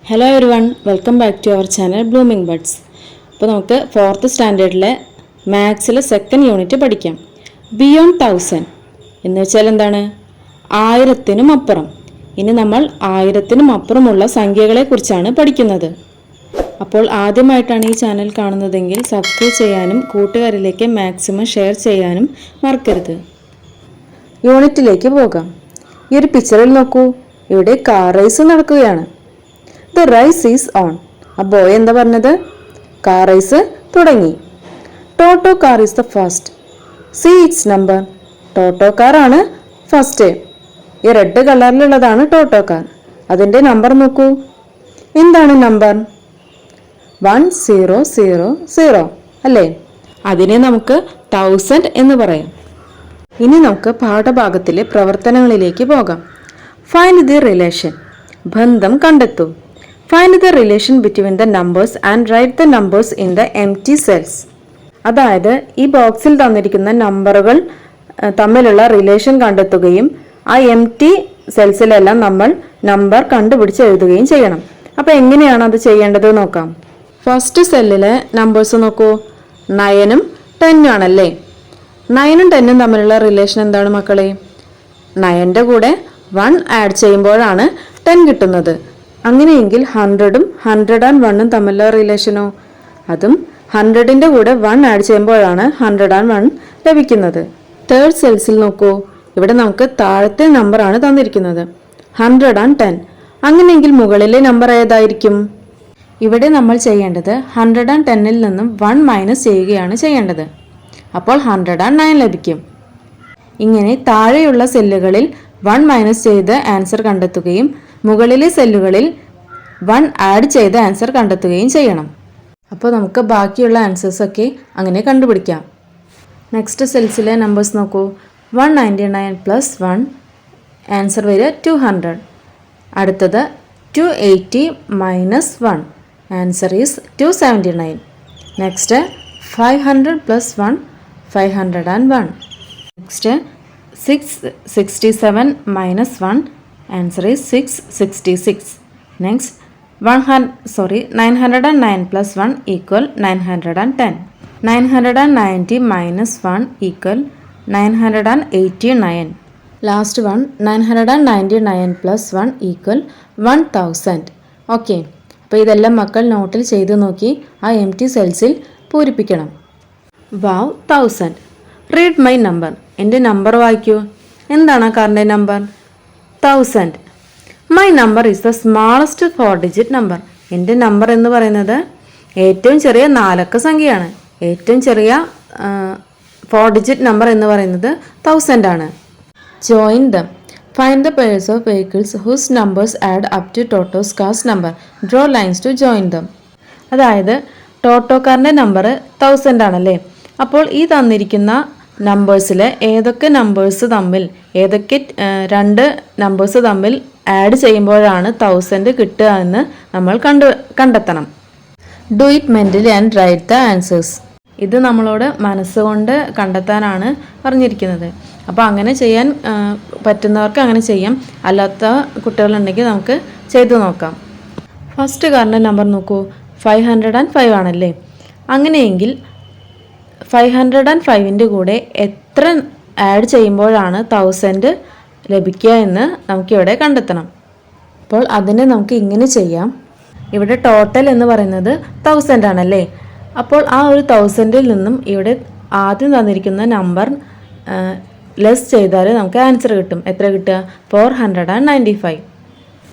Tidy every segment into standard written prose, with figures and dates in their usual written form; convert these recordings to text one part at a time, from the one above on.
Hello everyone, welcome back to our channel blooming buds. അപ്പോൾ നമുക്ക് 4th സ്റ്റാൻഡേർഡിലെ മാത്സിലെ സെക്കൻഡ് യൂണിറ്റ് പഠിക്കാം. ബിയോണ്ട് 1000 എന്ന് വെച്ചാൽ എന്താണ്? 1000-നും അപ്പുറം. ഇനി നമ്മൾ 1000-നും അപ്പുറമുള്ള സംഖ്യകളെ കുറിച്ചാണ് പഠിക്കുന്നത്. അപ്പോൾ ആദ്യമായിട്ടാണ് ഈ ചാനൽ കാണുന്നതെങ്കിൽ സബ്സ്ക്രൈബ് ചെയ്യാനും കൂട്ടുകാരിലേക്ക് മാക്സിമം ഷെയർ ചെയ്യാനും മറക്കരുത്. യൂണിറ്റിലേക്ക് പോകാം. ഈ ഒരു പിക്ചറിൽ നോക്കൂ, ഇവിടെ കാർ റേസ് നടക്കുകയാണ്. The race is on. ആ ബോയ് എന്താ പറഞ്ഞത്? കാർ റേസ് തുടങ്ങി. Toto car is the first. See its number. Toto car ആണ് ഫസ്റ്റ്. ഈ റെഡ് കളറിലുള്ളതാണ് ടോട്ടോ കാർ. അതിൻ്റെ നമ്പർ നോക്കൂ. എന്താണ് നമ്പർ? 1000 അല്ലേ? അതിനെ നമുക്ക് 1000 എന്ന് പറയാം. ഇനി നമുക്ക് പാഠഭാഗത്തിലെ പ്രവർത്തനങ്ങളിലേക്ക് പോകാം. Find the relation. ബന്ധം കണ്ടെത്തൂ. Find the relation between the numbers and write the numbers in the empty cells. അതായത് ഈ ബോക്സിൽ തന്നിരിക്കുന്ന നമ്പറുകൾ തമ്മിലുള്ള റിലേഷൻ കണ്ടെത്തുകയും ആ എംറ്റി സെൽസിലെല്ലാം നമ്മൾ നമ്പർ കണ്ടുപിടിച്ച് എഴുതുകയും ചെയ്യണം. അപ്പോൾ എങ്ങനെയാണ് അത് ചെയ്യേണ്ടത് നോക്കാം. ഫസ്റ്റ് സെല്ലിലെ നമ്പേഴ്സ് നോക്കൂ. 9-ഉം 10-ഉം ആണല്ലേ. 9-ഉം 10-ഉം തമ്മിലുള്ള റിലേഷൻ എന്താണ് മക്കളെ? 9ന്റെ കൂടെ 1 ആഡ് ചെയ്യുമ്പോഴാണ് 10 കിട്ടുന്നത്. അങ്ങനെയെങ്കിൽ 100-ഉം 101-ഉം തമ്മിലുള്ള റിലേഷനോ? അതും 100ന്റെ കൂടെ 1 ആഡ് ചെയ്യുമ്പോഴാണ് 101 ലഭിക്കുന്നത്. തേർഡ് സെൽസിൽ നോക്കൂ. ഇവിടെ നമുക്ക് താഴത്തെ നമ്പറാണ് തന്നിരിക്കുന്നത്, 110. അങ്ങനെയെങ്കിൽ മുകളിലെ നമ്പർ ഏതായിരിക്കും? ഇവിടെ നമ്മൾ ചെയ്യേണ്ടത് 110-ൽ നിന്നും 1 മൈനസ് ചെയ്യുകയാണ് ചെയ്യേണ്ടത്. അപ്പോൾ 109 ലഭിക്കും. ഇങ്ങനെ താഴെയുള്ള സെല്ലുകളിൽ 1 മൈനസ് ചെയ്ത് ആൻസർ കണ്ടെത്തുകയും മുകളിലെ സെല്ലുകളിൽ 1 ആഡ് ചെയ്ത് ആൻസർ കണ്ടെത്തുകയും ചെയ്യണം. അപ്പോൾ നമുക്ക് ബാക്കിയുള്ള ആൻസേഴ്സൊക്കെ അങ്ങനെ കണ്ടുപിടിക്കാം. നെക്സ്റ്റ് സെൽസിലെ നമ്പേഴ്സ് നോക്കൂ. 199 പ്ലസ് 1 ആൻസർ വരിക 200. അടുത്തത് 280 minus 1 answer is 279. Next 500 plus 1 501. Next 667 minus 1 answer is 666. Next 909 plus 1 equal 910. 990 minus 1 equal 989. Last one 999 plus 1 equal 1000. Okay, അപ്പോൾ ഇതെല്ലാം മക്കൾ നോട്ടിൽ ചെയ്ത് നോക്കി ആ എംറ്റി സെൽസിൽ പൂരിപ്പിക്കണം. വാവ് 1000. Read my number. എൻ്റെ നമ്പർ വായിക്കൂ. എന്താണ് ആ കാറിൻ്റെ number? 1000. My number is the smallest 4-digit number. എൻ്റെ നമ്പർ എന്ന് പറയുന്നത് ഏറ്റവും ചെറിയ 4 അക്ക സംഖ്യയാണ്. ഏറ്റവും ചെറിയ 4-digit നമ്പർ എന്ന് പറയുന്നത് 1000 ആണ്. Join them. Find the pairs of vehicles whose numbers add up to Toto's cars number. Draw lines to join them. അതായത് ടോട്ടോ കാറിൻ്റെ നമ്പർ 1000 ആണല്ലേ. അപ്പോൾ ഈ തന്നിരിക്കുന്ന നമ്പേഴ്സിൽ ഏതൊക്കെ രണ്ട് നമ്പേഴ്സ് തമ്മിൽ ആഡ് ചെയ്യുമ്പോഴാണ് 1000 കിട്ടുക എന്ന് നമ്മൾ കണ്ടെത്തണം. Do it mentally and write the answers. ഇത് നമ്മളോട് മനസ്സുകൊണ്ട് കണ്ടെത്താനാണ് പറഞ്ഞിരിക്കുന്നത്. അപ്പോൾ അങ്ങനെ ചെയ്യാൻ പറ്റുന്നവർക്ക് അങ്ങനെ ചെയ്യാം, അല്ലാത്ത കുട്ടികളുണ്ടെങ്കിൽ നമുക്ക് ചെയ്തു നോക്കാം. ഫസ്റ്റ് കാറിൻ്റെ നമ്പർ നോക്കൂ. 505 ആണല്ലേ. അങ്ങനെയെങ്കിൽ 505ൻ്റെ കൂടെ എത്ര ആഡ് ചെയ്യുമ്പോഴാണ് 1000 ലഭിക്കുക എന്ന് നമുക്കിവിടെ കണ്ടെത്തണം. അപ്പോൾ അതിന് നമുക്ക് ഇങ്ങനെ ചെയ്യാം. ഇവിടെ ടോട്ടൽ എന്ന് പറയുന്നത് 1000 ആണല്ലേ. അപ്പോൾ ആ ഒരു 1000-ൽ നിന്നും ഇവിടെ ആദ്യം തന്നിരിക്കുന്ന നമ്പർ ലെസ് ചെയ്താൽ നമുക്ക് ആൻസർ കിട്ടും. എത്ര കിട്ടുക? 495.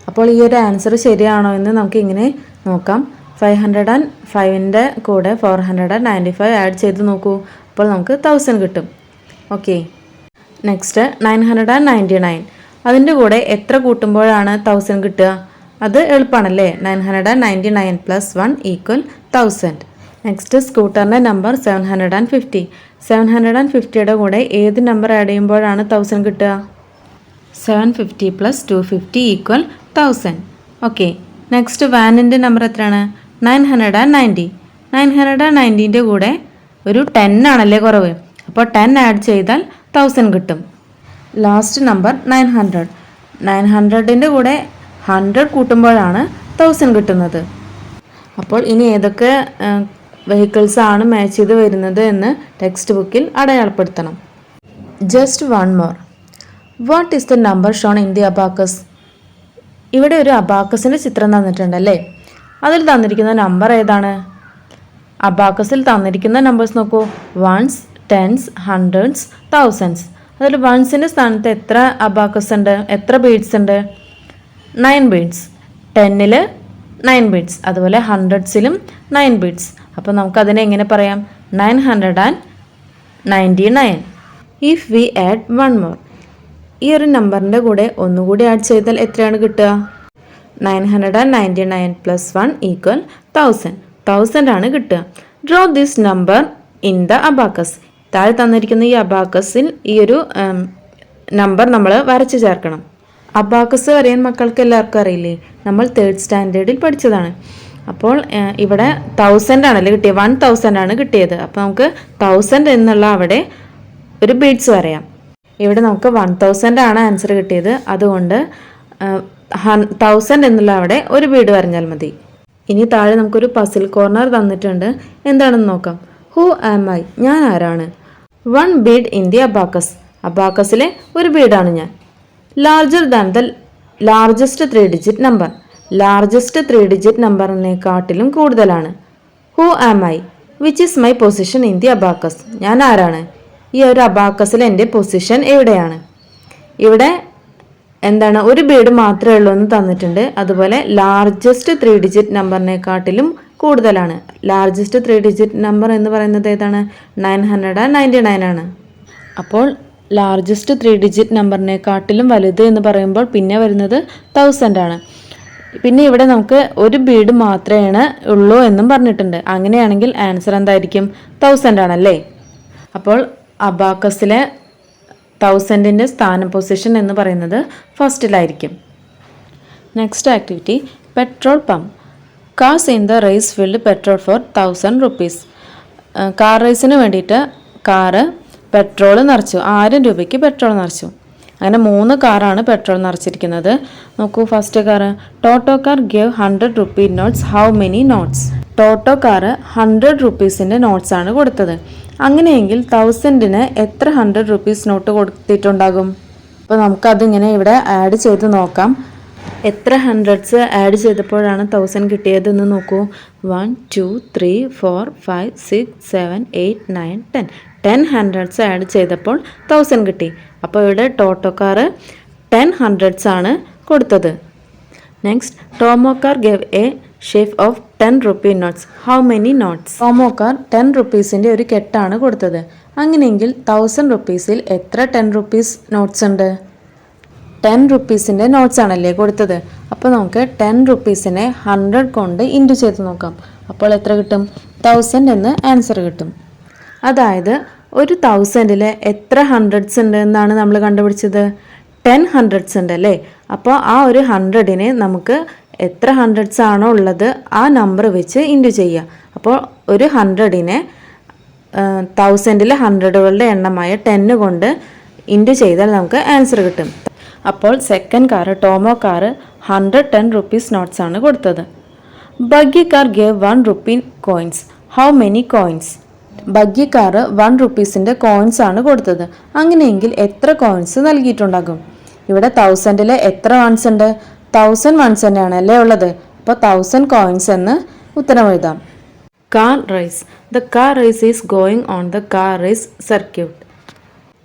അപ്പോൾ ഈ ഒരു ആൻസർ ശരിയാണോ എന്ന് നമുക്ക് ഇങ്ങനെ നോക്കാം. 505ൻ്റെ കൂടെ 495 ആഡ് ചെയ്ത് നോക്കൂ. അപ്പോൾ നമുക്ക് 1000 കിട്ടും. Okay, next 999. അതിൻ്റെ കൂടെ എത്ര കൂട്ടുമ്പോഴാണ് 1000 കിട്ടുക? അത് എളുപ്പമാണല്ലേ. 999 പ്ലസ് 1 ഈക്വൽ 1000. നെക്സ്റ്റ് സ്കൂട്ടറിൻ്റെ നമ്പർ 750. 750യുടെ കൂടെ ഏത് നമ്പർ ആഡ് ചെയ്യുമ്പോഴാണ് 1000 കിട്ടുക? 750 പ്ലസ് 250 ഈക്വൽ 1000. ഓക്കെ, നെക്സ്റ്റ് വാനിൻ്റെ നമ്പർ എത്രയാണ്? 990. 990ൻ്റെ കൂടെ ഒരു 10 ആണല്ലേ കുറവ്. അപ്പോൾ 10 ആഡ് ചെയ്താൽ 1000 കിട്ടും. Last number 900. 900ൻ്റെ കൂടെ 100 കൂട്ടുമ്പോഴാണ് 1000 കിട്ടുന്നത്. അപ്പോൾ ഇനി ഏതൊക്കെ വെഹിക്കിൾസ് ആണ് മാച്ച് ചെയ്ത് വരുന്നത് എന്ന് ടെക്സ്റ്റ് ബുക്കിൽ അടയാളപ്പെടുത്തണം. Just one more. What is the number shown in the abacus? ഇവിടെ ഒരു അബാക്കസിൻ്റെ ചിത്രം തന്നിട്ടുണ്ടല്ലേ. അതിൽ തന്നിരിക്കുന്ന നമ്പർ ഏതാണ്? അബാക്കസിൽ തന്നിരിക്കുന്ന നമ്പേഴ്സ് നോക്കൂ. Ones, tens, hundreds, thousands. അതിൽ വൺസിൻ്റെ സ്ഥാനത്ത് എത്ര അബാക്കസ് ഉണ്ട്, എത്ര ബീഡ്സ് ഉണ്ട്? 9 ബീഡ്സ്. 10ൽ 9 ബീഡ്സ്, അതുപോലെ ഹൺഡ്രഡ്സിലും 9 ബീഡ്സ്. അപ്പോൾ നമുക്കതിനെ എങ്ങനെ പറയാം? 999. If we add one more, ഈ ഒരു നമ്പറിൻ്റെ കൂടെ ഒന്നുകൂടി ആഡ് ചെയ്താൽ എത്രയാണ് കിട്ടുക? 999 + 1 = 1000. 1000 ആണ് കിട്ടുക. Draw this number in the abacus. താഴെ തന്നിരിക്കുന്ന ഈ അബാക്കസിൽ ഈ ഒരു നമ്പർ നമ്മൾ വരച്ചു ചേർക്കണം. അബാക്കസ് വരയാൻ മക്കൾക്ക് എല്ലാവർക്കും അറിയില്ലേ? നമ്മൾ 3rd സ്റ്റാൻഡേർഡിൽ പഠിച്ചതാണ്. അപ്പോൾ ഇവിടെ 1000 ആണല്ലേ കിട്ടിയത്, 1000 ആണ് കിട്ടിയത്. അപ്പോൾ നമുക്ക് 1000 എന്നുള്ള അവിടെ ഒരു ബീഡ്സ് വരയാം. ഇവിടെ നമുക്ക് 1000 ആണ് ആൻസർ കിട്ടിയത്, അതുകൊണ്ട് 1000 എന്നുള്ള അവിടെ ഒരു ബീഡ് വരഞ്ഞാൽ മതി. ഇനി താഴെ നമുക്കൊരു പസിൽ കോർണർ തന്നിട്ടുണ്ട്. എന്താണെന്ന് നോക്കാം. Who am I? ഞാൻ ആരാണ്? 1 ബീഡ് ഇൻ ദി അബാക്കസ്. അബാക്കസിലെ ഒരു ബീഡാണ് ഞാൻ. Larger than the largest 3 digit number. Largest 3 digit നമ്പറിനെക്കാട്ടിലും കൂടുതലാണ്. Who am I? Which is my position in the abacus? ഞാൻ ആരാണ്? ഈ ഒരു അബാക്കസിൽ എൻ്റെ പൊസിഷൻ എവിടെയാണ്? ഇവിടെ എന്താണ്, ഒരു ബീഡ് മാത്രമേ ഉള്ളൂ എന്ന് തന്നിട്ടുണ്ട്. അതുപോലെ ലാർജസ്റ്റ് 3 ഡിജിറ്റ് നമ്പറിനെക്കാട്ടിലും കൂടുതലാണ്. ലാർജസ്റ്റ് 3 ഡിജിറ്റ് നമ്പർ എന്ന് പറയുന്നത് ഏതാണ്? 999 ആണ്. അപ്പോൾ ലാർജസ്റ്റ് 3 ഡിജിറ്റ് നമ്പറിനെക്കാട്ടിലും വലുത് എന്ന് പറയുമ്പോൾ പിന്നെ വരുന്നത് 1000 ആണ്. പിന്നെ ഇവിടെ നമുക്ക് ഒരു ബീഡ് മാത്രമേ ഉള്ളൂ എന്നും പറഞ്ഞിട്ടുണ്ട്. അങ്ങനെയാണെങ്കിൽ ആൻസർ എന്തായിരിക്കും? 1000 ആണല്ലേ. അപ്പോൾ അബാക്കസിലെ 1000ൻ്റെ സ്ഥാനം, പൊസിഷൻ എന്ന് പറയുന്നത് ഫസ്റ്റിലായിരിക്കും. Next activity, petrol pump. Cars in the race filled petrol for 1000 rupees. Car റേസിന് വേണ്ടിയിട്ട് കാറ് പെട്രോൾ നിറച്ചു, 1000 രൂപയ്ക്ക് പെട്രോൾ നിറച്ചു. അങ്ങനെ 3 കാറാണ് പെട്രോൾ നിറച്ചിരിക്കുന്നത്. നോക്കൂ, first car. Toto car gave 100 rupee notes. How many notes? Toto car 100 rupeesൻ്റെ നോട്ട്സ് ആണ് കൊടുത്തത്. അങ്ങനെയെങ്കിൽ 1000ന് എത്ര 100 rupees നോട്ട് കൊടുത്തിട്ടുണ്ടാകും? അപ്പോൾ നമുക്കതിങ്ങനെ ഇവിടെ ആഡ് ചെയ്ത് നോക്കാം. എത്ര ഹൺഡ്രഡ്സ് ആഡ് ചെയ്തപ്പോഴാണ് 1000 കിട്ടിയതെന്ന് നോക്കൂ. 1 2 3 4 5 6 7 8 9 10. 10 ഹൺഡ്രഡ്സ് ആഡ് ചെയ്തപ്പോൾ 1000 കിട്ടി. അപ്പോൾ ഇവിടെ ടോട്ടോ കാറ് 10 ഹൺഡ്രഡ്സ് ആണ് കൊടുത്തത്. Next, tomo car gave A shape of 10 rupee notes. How many notes? Tomo car 10 rupeesൻ്റെ ഒരു കെട്ടാണ് കൊടുത്തത്. അങ്ങനെയെങ്കിൽ 1000 rupeesൽ എത്ര 10 rupees നോട്ട്സ് ഉണ്ട്? 10 rupeesൻ്റെ നോട്ട്സ് ആണല്ലേ കൊടുത്തത്. അപ്പോൾ നമുക്ക് 10 rupeesനെ 100 കൊണ്ട് ഇൻറ്റു ചെയ്ത് നോക്കാം. അപ്പോൾ എത്ര കിട്ടും? 1000 എന്ന് ആൻസർ കിട്ടും. അതായത് ഒരു 1000ൽ എത്ര ഹൺഡ്രഡ്സ് ഉണ്ട് എന്നാണ് നമ്മൾ കണ്ടുപിടിച്ചത്? 10 ഹൺഡ്രഡ്സ് ഉണ്ട് അല്ലേ. അപ്പോൾ ആ ഒരു 100നെ നമുക്ക് എത്ര ഹൺഡ്രഡ്സ് ആണോ ഉള്ളത് ആ നമ്പർ വെച്ച് ഇൻറ്റു ചെയ്യുക. അപ്പോൾ ഒരു 100നെ 1000ൽ 100കളുടെ എണ്ണമായ 10 കൊണ്ട് ഇൻറ്റു ചെയ്താൽ നമുക്ക് ആൻസർ കിട്ടും. അപ്പോൾ second car Tomo car 110 rupees notes ആണ് കൊടുത്തത്. Buggy car gave 1 rupee coins. How many coins? Buggy car 1 rupeesൻ്റെ കോയിൻസ് ആണ് കൊടുത്തത്. അങ്ങനെയെങ്കിൽ എത്ര കോയിൻസ് നൽകിയിട്ടുണ്ടാകും? ഇവിടെ 1000ൽ എത്ര വൺസ് ഉണ്ട്? 1000 വൺസ് തന്നെയാണ് അല്ലേ ഉള്ളത്. അപ്പോൾ 1000 കോയിൻസ് എന്ന് ഉത്തരം എഴുതാം. Car race. The car race is going on the car race circuit.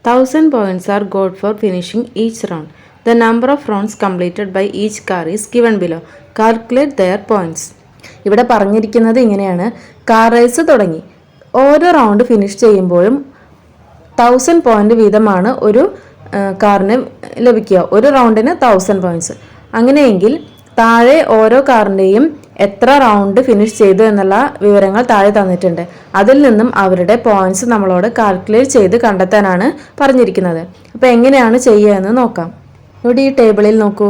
1000 points are got for finishing each round. The number of rounds completed by each car is given below. Calculate their points. ഇവിടെ പറഞ്ഞിരിക്കുന്നത് ഇങ്ങനെയാണ്. Car race തുടങ്ങി. ഓരോ round finish ചെയ്യുമ്പോഴും 1000 point വീതമാണ് ഒരു കാറിന് ലഭിക്കുക. ഒരു റൗണ്ടിന് 1000 പോയിന്റ്സ്. അങ്ങനെയെങ്കിൽ താഴെ ഓരോ കാറിൻ്റെയും എത്ര റൗണ്ട് ഫിനിഷ് ചെയ്തു എന്നുള്ള വിവരങ്ങൾ താഴെ തന്നിട്ടുണ്ട്. അതിൽ നിന്നും അവരുടെ പോയിന്റ്സ് നമ്മളോട് കാൽക്കുലേറ്റ് ചെയ്ത് കണ്ടെത്താനാണ് പറഞ്ഞിരിക്കുന്നത്. അപ്പോൾ എങ്ങനെയാണ് ചെയ്യുക എന്ന് നോക്കാം. ഇവിടെ ഈ ടേബിളിൽ നോക്കൂ.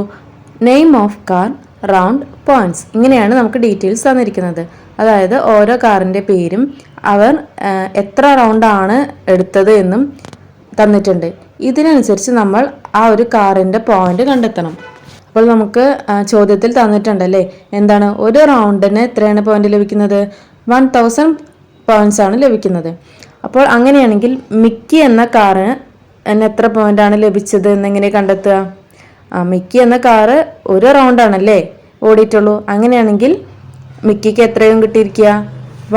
Name of car, round, points, ഇങ്ങനെയാണ് നമുക്ക് ഡീറ്റെയിൽസ് തന്നിരിക്കുന്നത്. അതായത് ഓരോ കാറിൻ്റെ പേരും അവർ എത്ര റൗണ്ടാണ് എടുത്തത് എന്നും തന്നിട്ടുണ്ട്. ഇതിനനുസരിച്ച് നമ്മൾ ആ ഒരു കാറിൻ്റെ പോയിന്റ് കണ്ടെത്തണം. അപ്പോൾ അപ്പോൾ നമുക്ക് ചോദ്യത്തിൽ തന്നിട്ടുണ്ടല്ലേ, എന്താണ് ഒരു റൗണ്ടിന് എത്രയാണ് പോയിന്റ് ലഭിക്കുന്നത്? 1000 പോയിന്റ്സ് ആണ് ലഭിക്കുന്നത്. അപ്പോൾ അങ്ങനെയാണെങ്കിൽ മിക്കി എന്ന കാറിന് എത്ര പോയിന്റ് ആണ് ലഭിച്ചത് എന്നെങ്ങനെ കണ്ടെത്തുക? മിക്കി എന്ന കാറ് ഒരു റൗണ്ടാണല്ലേ ഓടിയിട്ടുള്ളൂ. അങ്ങനെയാണെങ്കിൽ മിക്കിക്ക് എത്രയും കിട്ടിയിരിക്കുക?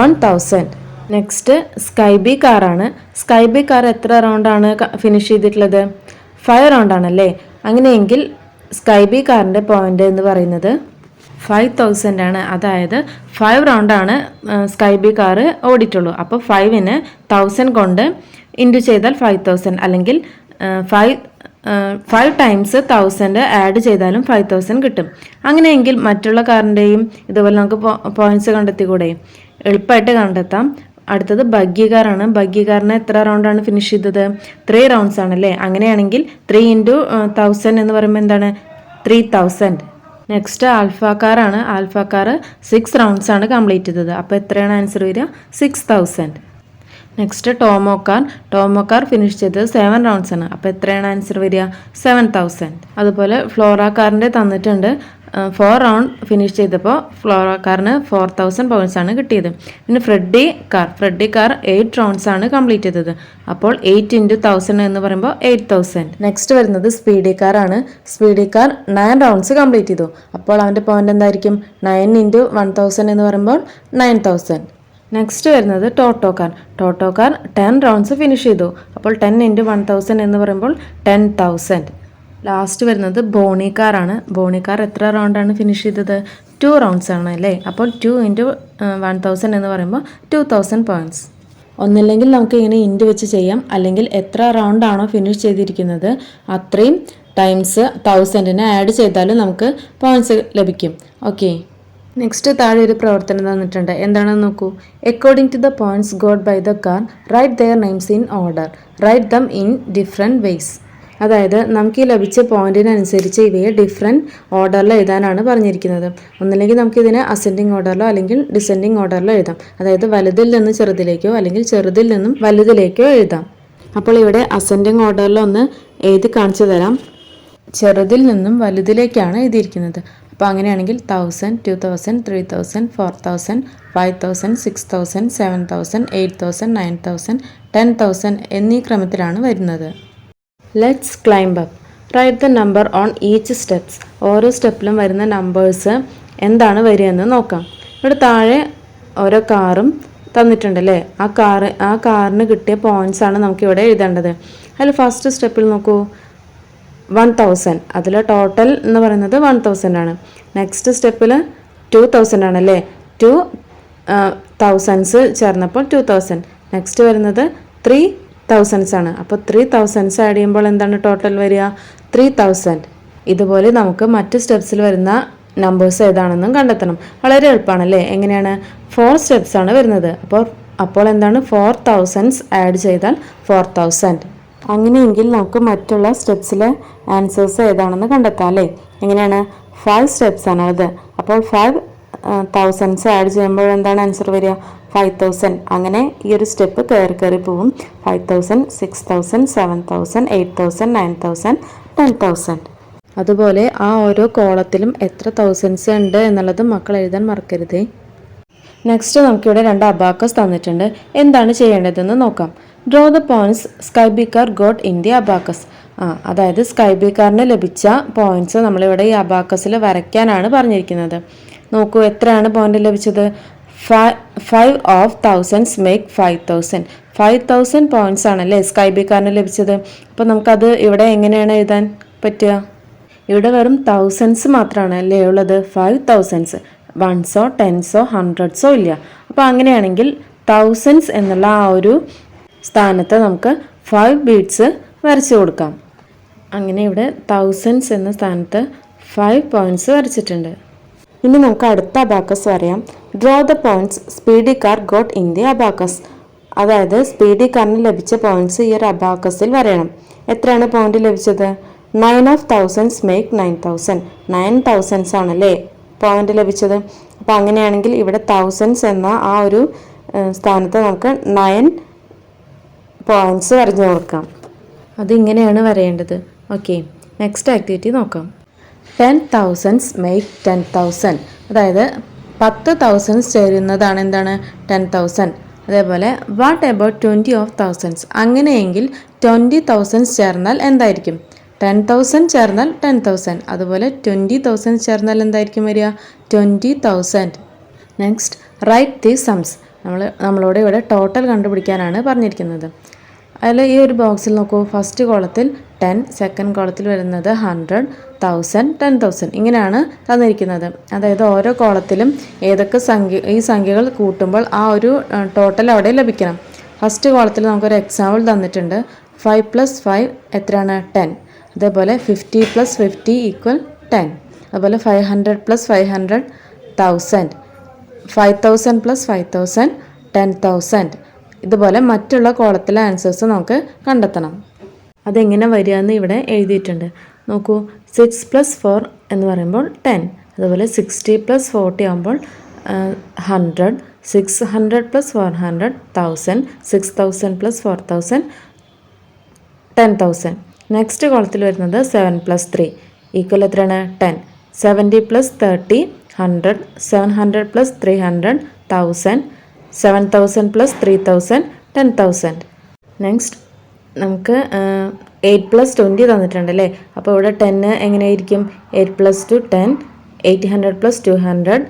1000. നെക്സ്റ്റ് സ്കൈ ബി കാറാണ്. സ്കൈ ബി കാർ എത്ര റൗണ്ടാണ് ഫിനിഷ് ചെയ്തിട്ടുള്ളത്? 5 റൗണ്ടാണല്ലേ. അങ്ങനെയെങ്കിൽ സ്കൈ ബി കാറിൻ്റെ പോയിന്റ് എന്ന് പറയുന്നത് 5000 ആണ്. അതായത് 5 റൗണ്ടാണ് സ്കൈ ബി കാറ് ഓടിയിട്ടുള്ളൂ. അപ്പോൾ 5ന് 1000 കൊണ്ട് ഇൻറ്റു ചെയ്താൽ 5000, അല്ലെങ്കിൽ 5 ടൈംസ് 1000 ആഡ് ചെയ്താലും 5000 കിട്ടും. അങ്ങനെയെങ്കിൽ മറ്റുള്ള കാറിൻ്റെയും ഇതുപോലെ നമുക്ക് പോയിന്റ്സ് കണ്ടെത്തിക്കൂടെ? എളുപ്പമായിട്ട് കണ്ടെത്താം. അടുത്തത് ബഗ്ഗി കാറാണ്. ബഗ്ഗി കാറിന് എത്ര റൗണ്ടാണ് ഫിനിഷ് ചെയ്തത്? 3 റൗണ്ട്സ് ആണല്ലേ. അങ്ങനെയാണെങ്കിൽ 3 ഇൻറ്റു 1000 എന്ന് പറയുമ്പോൾ എന്താണ്? 3000. നെക്സ്റ്റ് ആൽഫ കാറാണ്. ആൽഫ കാറ് 6 റൗണ്ട്സ് ആണ് കംപ്ലീറ്റ് ചെയ്തത്. അപ്പോൾ എത്രയാണ് ആൻസർ വരിക? 6000. Next tomo car. Tomo car finish ചെയ്തത് 7 റൗണ്ട്സ് ആണ്. അപ്പോൾ എത്രയാണ് ആൻസർ വരിക? 7000. അതുപോലെ ഫ്ലോറ കാറിൻ്റെ തന്നിട്ടുണ്ട്. 4 റൗണ്ട് ഫിനിഷ് ചെയ്തപ്പോൾ ഫ്ലോറ കാറിന് 4000 പോയിന്റ്സ് ആണ് കിട്ടിയത്. പിന്നെ ഫ്രെഡി കാർ 8 റൗണ്ട്സ് ആണ് കംപ്ലീറ്റ് ചെയ്തത്. അപ്പോൾ 8 ഇൻറ്റു 1000 എന്ന് പറയുമ്പോൾ 8000. നെക്സ്റ്റ് വരുന്നത് സ്പീഡി കാറാണ്. സ്പീഡി കാർ 9 റൗണ്ട്സ് കംപ്ലീറ്റ് ചെയ്തു. അപ്പോൾ അവൻ്റെ പോയിന്റ് എന്തായിരിക്കും? 9 ഇൻറ്റു 1000 എന്ന് പറയുമ്പോൾ 9000. നെക്സ്റ്റ് വരുന്നത് ടോട്ടോ കാർ. ടോട്ടോ കാർ 10 റൗണ്ട്സ് ഫിനിഷ് ചെയ്തു. അപ്പോൾ 10 ഇൻറ്റു 1000 എന്ന് പറയുമ്പോൾ 10000. ലാസ്റ്റ് വരുന്നത് ബോണി കാറാണ്. ബോണി കാർ എത്ര റൗണ്ടാണ് ഫിനിഷ് ചെയ്തത്? 2 റൗണ്ട്സ് ആണ് അല്ലേ. അപ്പോൾ 2 ഇൻറ്റു 1000 എന്ന് പറയുമ്പോൾ 2000 പോയിന്റ്സ്. ഒന്നില്ലെങ്കിൽ നമുക്ക് ഇങ്ങനെ ഇൻറ്റു വെച്ച് ചെയ്യാം, അല്ലെങ്കിൽ എത്ര റൗണ്ട് ആണോ ഫിനിഷ് ചെയ്തിരിക്കുന്നത് അത്രയും ടൈംസ് 1000നെ ആഡ് ചെയ്താലും നമുക്ക് പോയിന്റ്സ് ലഭിക്കും. ഓക്കെ. നെക്സ്റ്റ് താഴെ ഒരു പ്രവർത്തനം തന്നിട്ടുണ്ട്. എന്താണെന്ന് നോക്കൂ. According to the points got by the car, write their names in order. Write them in different ways. അതായത് നമുക്ക് ഈ ലഭിച്ച പോയിന്റിനനുസരിച്ച് ഇവയെ ഡിഫറെൻറ്റ് ഓർഡറിൽ എഴുതാനാണ് പറഞ്ഞിരിക്കുന്നത്. ഒന്നില്ലെങ്കിൽ നമുക്കിതിനെ അസെൻഡിങ് ഓർഡറിലോ അല്ലെങ്കിൽ ഡിസെൻഡിങ് ഓർഡറിലോ എഴുതാം. അതായത് വലുതിൽ നിന്ന് ചെറുതിലേക്കോ അല്ലെങ്കിൽ ചെറുതിൽ നിന്നും വലുതിലേക്കോ എഴുതാം. അപ്പോൾ ഇവിടെ അസെൻഡിങ് ഓർഡറിലോ ഒന്ന് എഴുതി കാണിച്ചു തരാം. ചെറുതിൽ നിന്നും വലുതിലേക്കാണ് എഴുതിയിരിക്കുന്നത്. അപ്പോൾ അങ്ങനെയാണെങ്കിൽ 1000, 2000, 3000, 4000, 5000, 6000, 7000, 8000, 9000, 10000 എന്നീ ക്രമത്തിലാണ് വരുന്നത്. Let's climb up. Write the number on each steps. ഓരോ സ്റ്റെപ്പിലും വരുന്ന നമ്പേഴ്സ് എന്താണ് വരികയെന്ന് നോക്കാം. ഇവിടെ താഴെ ഓരോ കാറും തന്നിട്ടുണ്ടല്ലേ. ആ കാറിന് കിട്ടിയ പോയിന്റ്സ് ആണ് നമുക്കിവിടെ എഴുതേണ്ടത്. അതിൽ ഫസ്റ്റ് സ്റ്റെപ്പിൽ നോക്കൂ, 1000. അതിൽ ടോട്ടൽ എന്ന് പറയുന്നത് 1000 ആണ്. നെക്സ്റ്റ് സ്റ്റെപ്പിൽ 2000 ആണല്ലേ. 2 തൗസൻഡ്സ് ചേർന്നപ്പോൾ 2000. നെക്സ്റ്റ് വരുന്നത് 3000 ആണ്. അപ്പോൾ 3000 ആഡ് ചെയ്യുമ്പോൾ എന്താണ് ടോട്ടൽ വരിക? 3000. ഇതുപോലെ നമുക്ക് മറ്റ് സ്റ്റെപ്സിൽ വരുന്ന നമ്പേഴ്സ് ഏതാണെന്നും കണ്ടെത്തണം. വളരെ എളുപ്പമാണല്ലേ. എങ്ങനെയാണ്? 4 സ്റ്റെപ്സ് ആണ് വരുന്നത്. അപ്പോൾ എന്താണ്? 4000 ആഡ് ചെയ്താൽ 4000. അങ്ങനെയെങ്കിൽ നമുക്ക് മറ്റുള്ള സ്റ്റെപ്സിലെ ആൻസേഴ്സ് ഏതാണെന്ന് കണ്ടെത്താം അല്ലേ. എങ്ങനെയാണ്? 5 സ്റ്റെപ്സ് ആണത്. അപ്പോൾ 5000 ആഡ് ചെയ്യുമ്പോൾ എന്താണ് ആൻസർ വരിക? 5000. അങ്ങനെ ഈ ഒരു സ്റ്റെപ്പ് കയറി പോവും. 5000, 6000, 7000, 8000, 9000, 10000. അതുപോലെ ആ ഓരോ കോളത്തിലും എത്ര തൗസൻഡ്സ് ഉണ്ട് എന്നുള്ളത് മക്കൾ എഴുതാൻ മറക്കരുതേ. നെക്സ്റ്റ് നമുക്കിവിടെ 2 അബാക്കസ് തന്നിട്ടുണ്ട്. എന്താണ് ചെയ്യേണ്ടതെന്ന് നോക്കാം. Draw the points sky B car got in the abacus. അതായത് സ്കൈ ബി കാറിന് ലഭിച്ച പോയിന്റ്സ് നമ്മളിവിടെ ഈ അബാക്കസിൽ വരയ്ക്കാനാണ് പറഞ്ഞിരിക്കുന്നത്. നോക്കൂ, എത്രയാണ് പോയിന്റ് ലഭിച്ചത്? 5 ഓഫ് തൗസൻഡ്സ് മേക്ക് 5000. 5000 പോയിന്റ്സ് ആണല്ലേ സ്കൈ ബി കാറിന് ലഭിച്ചത്. അപ്പോൾ നമുക്കത് ഇവിടെ എങ്ങനെയാണ് എഴുതാൻ പറ്റുക? ഇവിടെ വെറും തൗസൻഡ്സ് മാത്രമാണ് അല്ലേ ഉള്ളത്. 5000. 1സോ 10സോ 100സോ ഇല്ല. അപ്പോൾ അങ്ങനെയാണെങ്കിൽ തൗസൻഡ്സ് എന്നുള്ള ആ ഒരു സ്ഥാനത്ത് നമുക്ക് 5 ബീഡ്സ് വരച്ചു കൊടുക്കാം. അങ്ങനെ ഇവിടെ തൗസൻഡ്സ് എന്ന സ്ഥാനത്ത് 5 പോയിന്റ്സ് വരച്ചിട്ടുണ്ട്. ഇനി നമുക്ക് അടുത്ത അബാക്കസ് വരയാം. Draw the points speedy car got in the abacus. അതായത് സ്പീഡി കാറിന് ലഭിച്ച പോയിന്റ്സ് ഈ ഒരു അബാക്കസിൽ വരയണം. എത്രയാണ് പോയിന്റ് ലഭിച്ചത്? 9 ഓഫ് തൗസൻഡ്സ് മേക്ക് 9000. 9000 ആണല്ലേ പോയിന്റ് ലഭിച്ചത്. അപ്പോൾ അങ്ങനെയാണെങ്കിൽ ഇവിടെ തൗസൻഡ്സ് എന്ന ആ ഒരു സ്ഥാനത്ത് നമുക്ക് 9 പോയിന്റ്സ് വരഞ്ഞു കൊടുക്കാം. അതിങ്ങനെയാണ് വരേണ്ടത്. ഓക്കെ, നെക്സ്റ്റ് ആക്ടിവിറ്റി നോക്കാം. 10,000s make 10,000. അതായത് 10,000s ചേരുന്നതാണ് എന്താണ് 10,000. അതേപോലെ വാട്ട് അബൌട്ട് 20 of thousands? അങ്ങനെയെങ്കിൽ 20,000s ചേർന്നാൽ എന്തായിരിക്കും? 10,000 ചേർന്നാൽ 10,000. അതുപോലെ 20,000 ചേർന്നാൽ എന്തായിരിക്കും വരിക? 20,000. നെക്സ്റ്റ് റൈറ്റ് ദി സംസ്. നമ്മളോട് ഇവിടെ ടോട്ടൽ കണ്ടുപിടിക്കാനാണ് പറഞ്ഞിരിക്കുന്നത്. അതിൽ ഈ ഒരു ബോക്സിൽ നോക്കൂ, ഫസ്റ്റ് കോളത്തിൽ 10, സെക്കൻഡ് കോളത്തിൽ വരുന്നത് 100, 1000, 10,000 ഇങ്ങനെയാണ് തന്നിരിക്കുന്നത്. അതായത് ഓരോ കോളത്തിലും ഏതൊക്കെ ഈ സംഖ്യകൾ കൂട്ടുമ്പോൾ ആ ഒരു ടോട്ടൽ അവിടെ ലഭിക്കണം. ഫസ്റ്റ് കോളത്തിൽ നമുക്കൊരു എക്സാമ്പിൾ തന്നിട്ടുണ്ട്. 5 + 5 എത്രയാണ്? 10. അതേപോലെ 50 + 50 = 10. അതുപോലെ 500 + 500 1000. 5,000 + 5,000 10,000. ഇതുപോലെ മറ്റുള്ള കോളത്തിലെ ആൻസേഴ്സ് നമുക്ക് കണ്ടെത്തണം. അതെങ്ങനെ വരിക എന്ന് ഇവിടെ എഴുതിയിട്ടുണ്ട്. നോക്കൂ, 6 + 4 എന്ന് പറയുമ്പോൾ 10. അതുപോലെ 60 + 40 ആകുമ്പോൾ 100. 600 + 400 1000. 6,000 + 4,000 10,000. നെക്സ്റ്റ് കോളത്തിൽ വരുന്നത് 7 + 3 = എത്രയാണ്? 10. 70 + 30 100. 700 + 300 1000. 7,000 + 3,000 10,000. നെക്സ്റ്റ് നമുക്ക് 8 + 20 തന്നിട്ടുണ്ട് അല്ലേ? അപ്പോൾ ഇവിടെ 10 എങ്ങനെയായിരിക്കും? 8 + 2 10. 800 + 200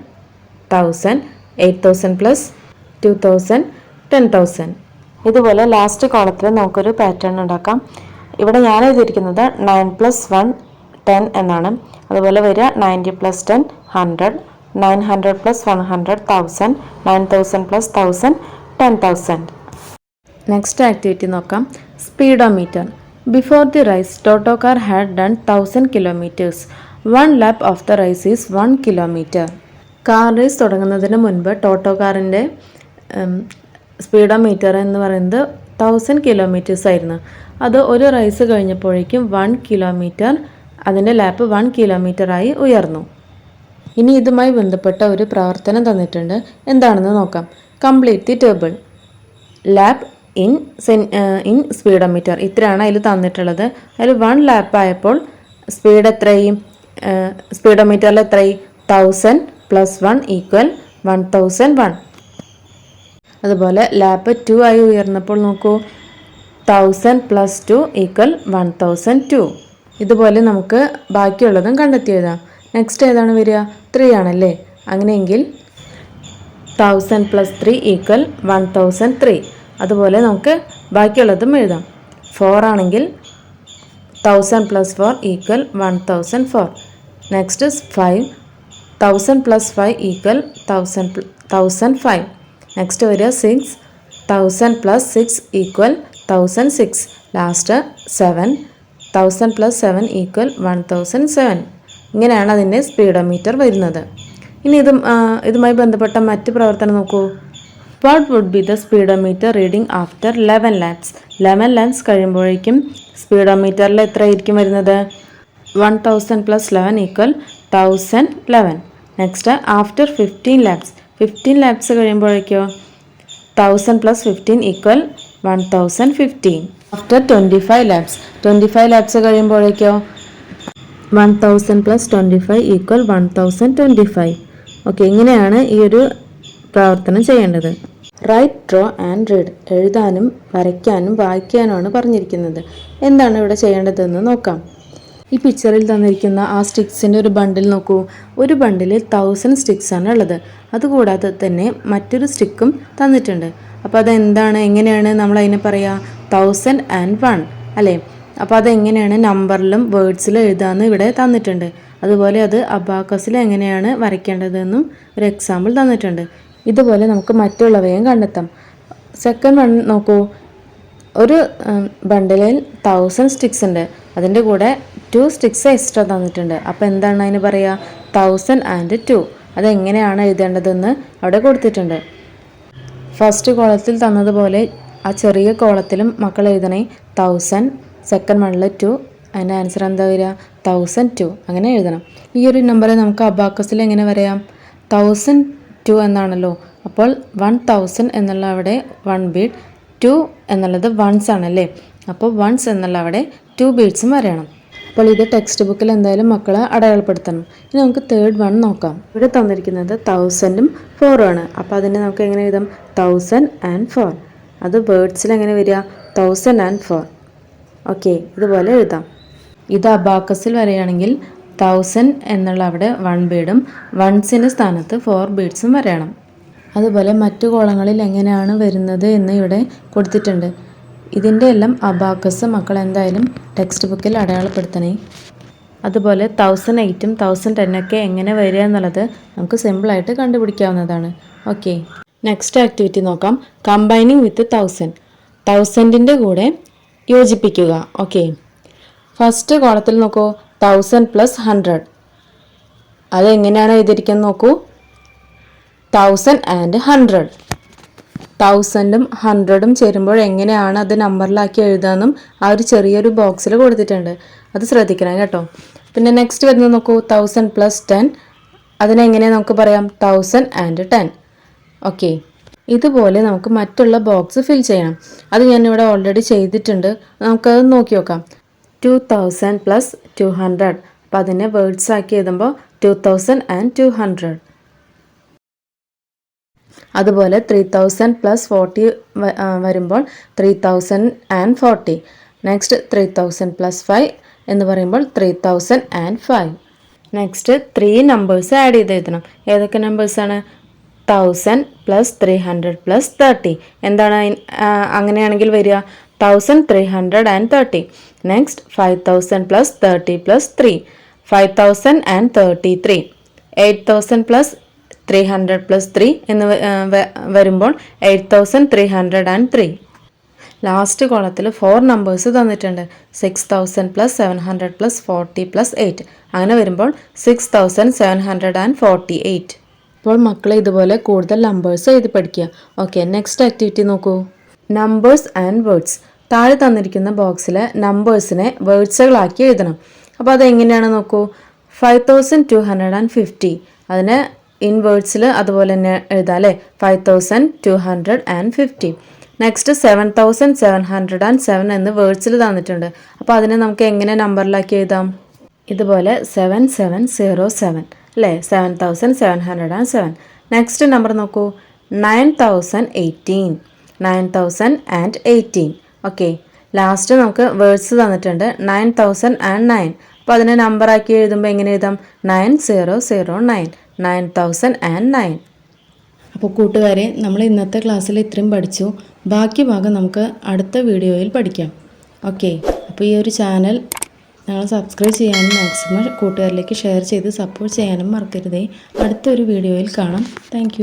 1000. 8,000 + 2,000 10,000. ഇതുപോലെ ലാസ്റ്റ് കോളത്തിൽ നമുക്കൊരു പാറ്റേൺ ഉണ്ടാക്കാം. ഇവിടെ ഞാൻ എഴുതിയിരിക്കുന്നത് 9 + 1 10 എന്നാണ്. അതുപോലെ വരിക 90 + 10 100. 900 + 100 1000. 9,000 + 1,000 10,000. നെക്സ്റ്റ് ആക്ടിവിറ്റി നോക്കാം. Speedometer. Before the race Toto car had done 1000 kilometres. 1 lap of the race is 1 kilometre. Car race തുടങ്ങുന്നതിന് മുൻപ് ടോട്ടോ കാറിൻ്റെ സ്പീഡോമീറ്റർ എന്ന് പറയുന്നത് 1000 കിലോമീറ്റേഴ്സ് ആയിരുന്നു. അത് ഒരു റൈസ് കഴിഞ്ഞപ്പോഴേക്കും 1 കിലോമീറ്റർ, അതിൻ്റെ ലാപ്പ് 1 കിലോമീറ്ററായി ഉയർന്നു. ഇനി ഇതുമായി ബന്ധപ്പെട്ട ഒരു പ്രവർത്തനം തന്നിട്ടുണ്ട്. എന്താണെന്ന് നോക്കാം. Complete the table. Lap in speedometer ഇത്രയാണ് അതിൽ തന്നിട്ടുള്ളത്. അതിൽ 1 ലാപ്പ് ആയപ്പോൾ സ്പീഡ് എത്രയും സ്പീഡോമീറ്ററിൽ എത്രയും 1000 + 1 = 1001. അതുപോലെ ലാപ്പ് 2 ആയി ഉയർന്നപ്പോൾ നോക്കൂ, 1000 + 2 = 1002. ഇതുപോലെ നമുക്ക് ബാക്കിയുള്ളതും കണ്ടെത്തിയതാണ്. നെക്സ്റ്റ് ഏതാണ് വരിക? 3 ആണല്ലേ? അങ്ങനെയെങ്കിൽ 1000 + 3 = 1003. അതുപോലെ നമുക്ക് ബാക്കിയുള്ളതും എഴുതാം. 4 ആണെങ്കിൽ 1000 + 4 = 1004. നെക്സ്റ്റ് 5. 1000 + 5 = 1005. നെക്സ്റ്റ് വരിക 6. 1000 + 6 = 1006. ലാസ്റ്റ് 7. 1000 + 7 = 1007. ഇങ്ങനെയാണ് അതിൻ്റെ സ്പീഡോമീറ്റർ വരുന്നത്. ഇനി ഇതുമായി ബന്ധപ്പെട്ട മറ്റ് പ്രവർത്തനം നോക്കൂ. What would be the speedometer reading after 11 laps. 11 laps കഴിയുമ്പോഴേക്കും സ്പീഡോമീറ്ററിൽ എത്ര ആയിരിക്കും വരുന്നത്? 1000 + 11 = 1011. Next after 15 laps. 15 ലാപ്സ് കഴിയുമ്പോഴേക്കോ 1000 + 15 = 1015. After 25 laps. 25 ലാപ്സ് കഴിയുമ്പോഴേക്കോ 1000 + 25 = 1025. ഓക്കെ, ഇങ്ങനെയാണ് ഈ ഒരു പ്രവർത്തനം ചെയ്യേണ്ടത്. Right, draw and read. എഴുതാനും വരയ്ക്കാനും വായിക്കാനുമാണ് പറഞ്ഞിരിക്കുന്നത്. എന്താണ് ഇവിടെ ചെയ്യേണ്ടതെന്ന് നോക്കാം. ഈ പിക്ചറിൽ തന്നിരിക്കുന്ന ആ സ്റ്റിക്സിൻ്റെ ഒരു ബണ്ടിൽ നോക്കൂ. ഒരു ബണ്ടിൽ 1000 സ്റ്റിക്സാണ് ഉള്ളത്. അതുകൂടാതെ തന്നെ മറ്റൊരു സ്റ്റിക്കും തന്നിട്ടുണ്ട്. അപ്പോൾ അതെന്താണ്, എങ്ങനെയാണ് നമ്മൾ അതിനെ പറയുക? 1001 അല്ലേ? അപ്പോൾ അതെങ്ങനെയാണ് നമ്പറിലും വേർഡ്സിലും എഴുതാമെന്ന് ഇവിടെ തന്നിട്ടുണ്ട്. അതുപോലെ അത് അബാക്കസിൽ എങ്ങനെയാണ് വരയ്ക്കേണ്ടതെന്നും ഒരു എക്സാമ്പിൾ തന്നിട്ടുണ്ട്. ഇതുപോലെ നമുക്ക് മറ്റുള്ളവയും കണ്ടെത്താം. സെക്കൻഡ് വൺ നോക്കൂ. ഒരു ബണ്ടിലിൽ 1000 സ്റ്റിക്സ് ഉണ്ട്. അതിൻ്റെ കൂടെ 2 സ്റ്റിക്സ് എക്സ്ട്രാ തന്നിട്ടുണ്ട്. അപ്പോൾ എന്താണ് അതിന് പറയുക? 1002. അതെങ്ങനെയാണ് എഴുതേണ്ടതെന്ന് അവിടെ കൊടുത്തിട്ടുണ്ട്. ഫസ്റ്റ് കോളത്തിൽ തന്നതുപോലെ ആ ചെറിയ കോളത്തിലും മക്കൾ എഴുതണേ 1000. സെക്കൻഡ് വണ്ണിൽ 2. അതിൻ്റെ ആൻസർ എന്താ വരിക? 1002. അങ്ങനെ എഴുതണം. ഈ ഒരു നമ്പറെ നമുക്ക് അബാക്കസിൽ എങ്ങനെ വരാം? 1002 എന്നാണല്ലോ. അപ്പോൾ 1000 എന്നുള്ള അവിടെ 1 ബീറ്റ്, 2 എന്നുള്ളത് വൺസ് ആണല്ലേ. അപ്പോൾ വൺസ് എന്നുള്ള അവിടെ 2 ബീറ്റ്സും വരണം. അപ്പോൾ ഇത് ടെക്സ്റ്റ് ബുക്കിൽ എന്തായാലും മക്കളെ അടയാളപ്പെടുത്തണം. ഇനി നമുക്ക് തേർഡ് വൺ നോക്കാം. ഇവിടെ തന്നിരിക്കുന്നത് 1000ഉം 4ഉം ആണ്. അപ്പോൾ അതിനെ നമുക്ക് എങ്ങനെ എഴുതാം? 1004. അത് വേർഡ്സിൽ എങ്ങനെ വരിക? 1004. ഓക്കെ, ഇതുപോലെ എഴുതാം. ഇത് അബാക്കസിൽ വരികയാണെങ്കിൽ 1000 എന്നുള്ള അവിടെ 1 ബീഡും 1സിൻ്റെ സ്ഥാനത്ത് 4 ബീഡ്സും വരയണം. അതുപോലെ മറ്റു കോളങ്ങളിൽ എങ്ങനെയാണ് വരുന്നത് എന്ന് ഇവിടെ കൊടുത്തിട്ടുണ്ട്. ഇതിൻ്റെ എല്ലാം അബാക്കസ് മക്കൾ എന്തായാലും ടെക്സ്റ്റ് ബുക്കിൽ അടയാളപ്പെടുത്തണേ. അതുപോലെ 1008ഉം 1010ഒക്കെ എങ്ങനെ വരിക എന്നുള്ളത് നമുക്ക് സിമ്പിളായിട്ട് കണ്ടുപിടിക്കാവുന്നതാണ്. ഓക്കെ, നെക്സ്റ്റ് ആക്ടിവിറ്റി നോക്കാം. കമ്പൈനിങ് വിത്ത് 1000. 1000ൻ്റെ കൂടെ യോജിപ്പിക്കുക. ഓക്കെ, ഫസ്റ്റ് കോളത്തിൽ നോക്കൂ, 1000 + 100. അതെങ്ങനെയാണ് എഴുതിയിരിക്കുന്നത് നോക്കൂ. 1000 and 100. 1000ഉം 100ഉം ചേരുമ്പോൾ എങ്ങനെയാണ് അത് നമ്പറിലാക്കി എഴുതാമെന്നും ആ ഒരു ചെറിയൊരു ബോക്സിൽ കൊടുത്തിട്ടുണ്ട്. അത് ശ്രദ്ധിക്കണം കേട്ടോ. പിന്നെ നെക്സ്റ്റ് വരുന്നത് നോക്കൂ, 1000 + 10. അതിനെങ്ങനെയാണ് നമുക്ക് പറയാം? 1000 and 10. ഓക്കെ, ഇതുപോലെ നമുക്ക് മറ്റുള്ള ബോക്സ് ഫിൽ ചെയ്യണം. അത് ഞാനിവിടെ ഓൾറെഡി ചെയ്തിട്ടുണ്ട്. നമുക്കത് നോക്കി നോക്കാം. 2000 + 200. അപ്പോൾ അതിനെ വേർഡ്സ് ആക്കി എഴുതുമ്പോൾ 2200. അതുപോലെ 3000 + 40 വരുമ്പോൾ 3040. നെക്സ്റ്റ് 3000 + 5 എന്ന് പറയുമ്പോൾ 3005. നെക്സ്റ്റ് 3 നമ്പേഴ്സ് ആഡ് ചെയ്ത് എഴുതണം. ഏതൊക്കെ നമ്പേഴ്സാണ്? 1000 + 300 + 30. എന്താണ് അങ്ങനെയാണെങ്കിൽ വരിക? 1330. നെക്സ്റ്റ് 5000 + 30 + 3. 5033. 8000 + 300 + 3 എന്ന് വരുമ്പോൾ 8303. ലാസ്റ്റ് കോളത്തിൽ 4 നമ്പേഴ്സ് തന്നിട്ടുണ്ട്. 6000 + 700 + 40 + 8. അങ്ങനെ വരുമ്പോൾ 6748. ഇപ്പോൾ മക്കളെ ഇതുപോലെ കൂടുതൽ നമ്പേഴ്സ് എഴുതി പഠിക്കുക. ഓക്കെ, നെക്സ്റ്റ് ആക്ടിവിറ്റി നോക്കൂ. Numbers and words. താഴെ തന്നിരിക്കുന്ന ബോക്സിൽ നമ്പേഴ്സിനെ വേർഡ്സുകളാക്കി എഴുതണം. അപ്പോൾ അതെങ്ങനെയാണ് നോക്കൂ. 5250. അതിന് ഇൻ വേർഡ്സിൽ അതുപോലെ തന്നെ എഴുതാം അല്ലേ? 5250. നെക്സ്റ്റ് 7707 എന്ന് വേർഡ്സിൽ തന്നിട്ടുണ്ട്. അപ്പോൾ അതിനെ നമുക്ക് എങ്ങനെ നമ്പറിലാക്കി എഴുതാം? ഇതുപോലെ 7707 അല്ലേ? 7707. നെക്സ്റ്റ് നമ്പർ നോക്കൂ, 9018. 9018. ഓക്കെ, ലാസ്റ്റ് നമുക്ക് വേർഡ്സ് തന്നിട്ടുണ്ട് 9009. അപ്പോൾ അതിനെ നമ്പറാക്കി എഴുതുമ്പോൾ എങ്ങനെ എഴുതാം? 9009. 9009. അപ്പോൾ കൂട്ടുകാരെ, നമ്മൾ ഇന്നത്തെ ക്ലാസ്സിൽ ഇത്രയും പഠിച്ചു. ബാക്കി ഭാഗം നമുക്ക് അടുത്ത വീഡിയോയിൽ പഠിക്കാം. ഓക്കെ, അപ്പോൾ ഈ ഒരു ചാനൽ നിങ്ങൾ സബ്സ്ക്രൈബ് ചെയ്യാനും മാക്സിമം കൂട്ടുകാരിലേക്ക് ഷെയർ ചെയ്ത് സപ്പോർട്ട് ചെയ്യാനും മറക്കരുതേ. അടുത്തൊരു വീഡിയോയിൽ കാണാം. താങ്ക്